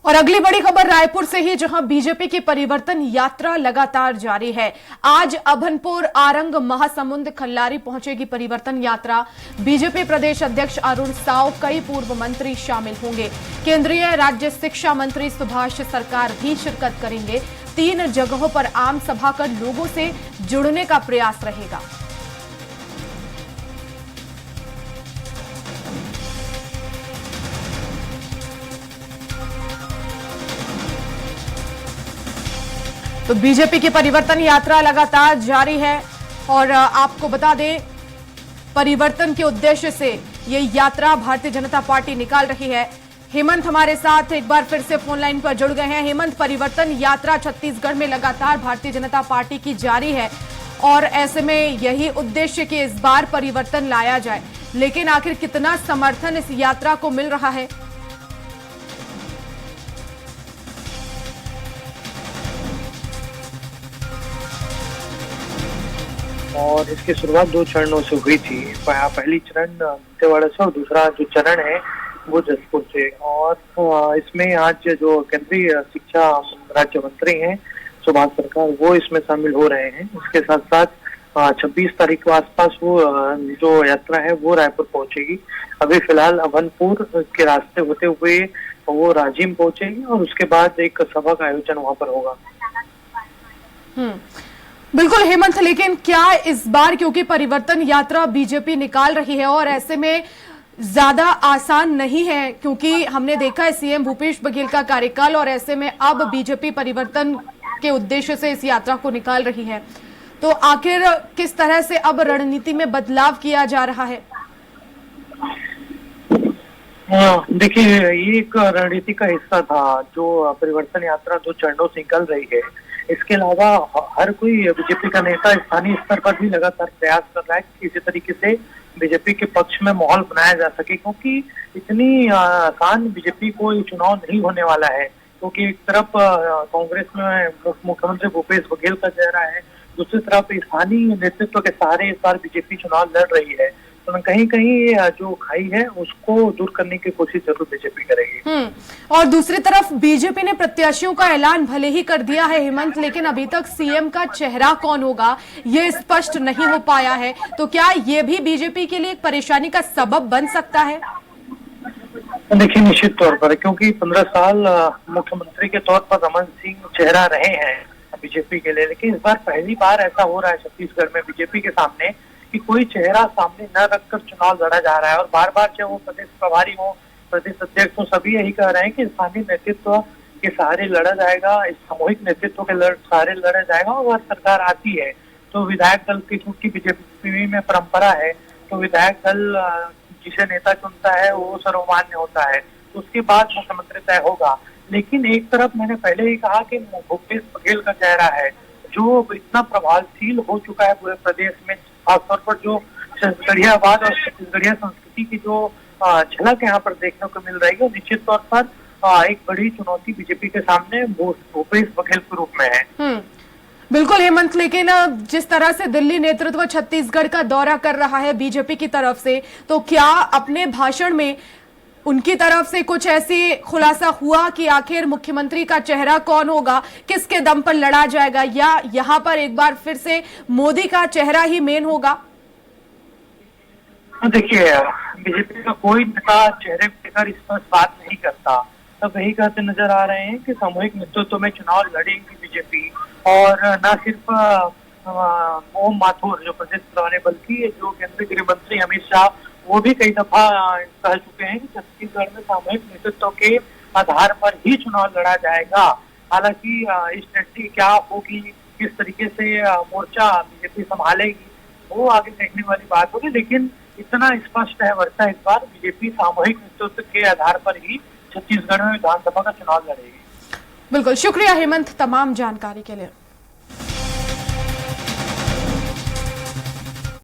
और अगली बड़ी खबर रायपुर से ही, जहां बीजेपी की परिवर्तन यात्रा लगातार जारी है। आज अभनपुर, आरंग, महासमुंद, खल्लारी पहुंचेगी परिवर्तन यात्रा। बीजेपी प्रदेश अध्यक्ष अरुण साव, कई पूर्व मंत्री शामिल होंगे। केंद्रीय राज्य शिक्षा मंत्री सुभाष सरकार भी शिरकत करेंगे। 3 जगहों पर आम सभा कर लोगों से जुड़ने का प्रयास रहेगा। तो बीजेपी की परिवर्तन यात्रा लगातार जारी है और आपको बता दें, परिवर्तन के उद्देश्य से ये यात्रा भारतीय जनता पार्टी निकाल रही है। हेमंत हमारे साथ एक बार फिर से फोन लाइन पर जुड़ गए हैं। हेमंत, परिवर्तन यात्रा छत्तीसगढ़ में लगातार भारतीय जनता पार्टी की जारी है और ऐसे में यही उद्देश्य कि इस बार परिवर्तन लाया जाए, लेकिन आखिर कितना समर्थन इस यात्रा को मिल रहा है? और इसकी शुरुआत 2 चरणों से हुई थी। पहली चरण दंतेवाड़ा से और दूसरा जो चरण है वो जसपुर से। और इसमें आज जो केंद्रीय शिक्षा राज्य मंत्री हैं सुभाष सरकार, वो इसमें शामिल हो रहे हैं। इसके साथ साथ 26 तारीख के आसपास वो जो यात्रा है वो रायपुर पहुंचेगी। अभी फिलहाल अभनपुर के रास्ते होते हुए वो राजिम पहुंचेगी और उसके बाद एक सभा का आयोजन वहां पर होगा। बिल्कुल हेमंत, लेकिन क्या इस बार, क्योंकि परिवर्तन यात्रा बीजेपी निकाल रही है और ऐसे में ज्यादा आसान नहीं है, क्योंकि हमने देखा है सीएम भूपेश बघेल का कार्यकाल, और ऐसे में अब बीजेपी परिवर्तन के उद्देश्य से इस यात्रा को निकाल रही है, तो आखिर किस तरह से अब रणनीति में बदलाव किया जा रहा है? देखिए, ये एक रणनीति का हिस्सा था जो परिवर्तन यात्रा 2 चरणों से निकल रही है। इसके अलावा हर कोई बीजेपी का नेता स्थानीय स्तर पर भी लगातार प्रयास कर रहा है कि किसी तरीके से बीजेपी के पक्ष में माहौल बनाया जा सके, क्योंकि इतनी आसान बीजेपी को ये चुनाव नहीं होने वाला है। क्योंकि एक तरफ कांग्रेस में मुख्यमंत्री भूपेश बघेल का चेहरा है, दूसरी तरफ स्थानीय नेतृत्व के सहारे इस बार बीजेपी चुनाव लड़ रही है। तो कहीं कहीं जो खाई है उसको दूर करने की कोशिश जरूर बीजेपी करेगी। और दूसरी तरफ बीजेपी ने प्रत्याशियों का ऐलान भले ही कर दिया है हेमंत, लेकिन अभी तक सीएम का चेहरा कौन होगा ये स्पष्ट नहीं हो पाया है। तो क्या ये भी बीजेपी के लिए एक परेशानी का सबब बन सकता है? देखिए, निश्चित तौर पर, क्योंकि 15 साल मुख्यमंत्री के तौर पर रमन सिंह चेहरा रहे हैं बीजेपी के लिए, लेकिन इस बार पहली बार ऐसा हो रहा है छत्तीसगढ़ में बीजेपी के सामने कि कोई चेहरा सामने न रखकर चुनाव लड़ा जा रहा है। और बार बार चाहे वो प्रदेश प्रभारी हो, प्रदेश अध्यक्ष हो, सभी यही कह रहे हैं कि स्थानीय नेतृत्व के सहारे लड़ा जाएगा, इस सामूहिक नेतृत्व के सहारे लड़ा जाएगा। और वह सरकार आती है तो विधायक दल की, क्योंकि बीजेपी में परंपरा है, तो विधायक दल जिसे नेता चुनता है वो सर्वमान्य होता है, तो उसके बाद मुख्यमंत्री तय होगा। लेकिन एक तरफ मैंने पहले ही कहा कि भूपेश बघेल का चेहरा है जो इतना प्रभावशील हो चुका है पूरे प्रदेश में, खासतौर पर जो छत्तीसगढ़ियावाद और छत्तीसगढ़िया संस्कृति की जो झलक यहाँ पर देखने को मिल रही है, निश्चित तौर पर एक बड़ी चुनौती बीजेपी के सामने भूपेश बघेल के रूप में है। बिल्कुल हेमंत, लेकिन जिस तरह से दिल्ली नेतृत्व छत्तीसगढ़ का दौरा कर रहा है बीजेपी की तरफ से, तो क्या अपने भाषण में उनकी तरफ से कुछ ऐसी खुलासा हुआ कि आखिर मुख्यमंत्री का चेहरा कौन होगा, किसके दम पर लड़ा जाएगा, या यहाँ पर एक बार फिर से मोदी का चेहरा ही मेन होगा? देखिए, बीजेपी का कोई नेता चेहरे को लेकर स्पष्ट बात नहीं करता। सब यही कहते नजर आ रहे हैं कि सामूहिक नेतृत्व में चुनाव लड़ेंगी बीजेपी। और न सिर्फ ओम माथुर जो प्रदेश प्रभारी, बल्कि जो केंद्रीय गृह मंत्री अमित शाह, वो भी कई दफा कह चुके हैं कि छत्तीसगढ़ में सामूहिक नेतृत्व के आधार पर ही चुनाव लड़ा जाएगा। हालांकि स्ट्रेटजी क्या होगी, किस तरीके से मोर्चा बीजेपी संभालेगी, वो आगे देखने वाली बात होगी। लेकिन इतना स्पष्ट है वर्षा, इस बार बीजेपी सामूहिक नेतृत्व के आधार पर ही छत्तीसगढ़ में विधानसभा का चुनाव लड़ेगी। बिल्कुल, शुक्रिया हेमंत तमाम जानकारी के लिए।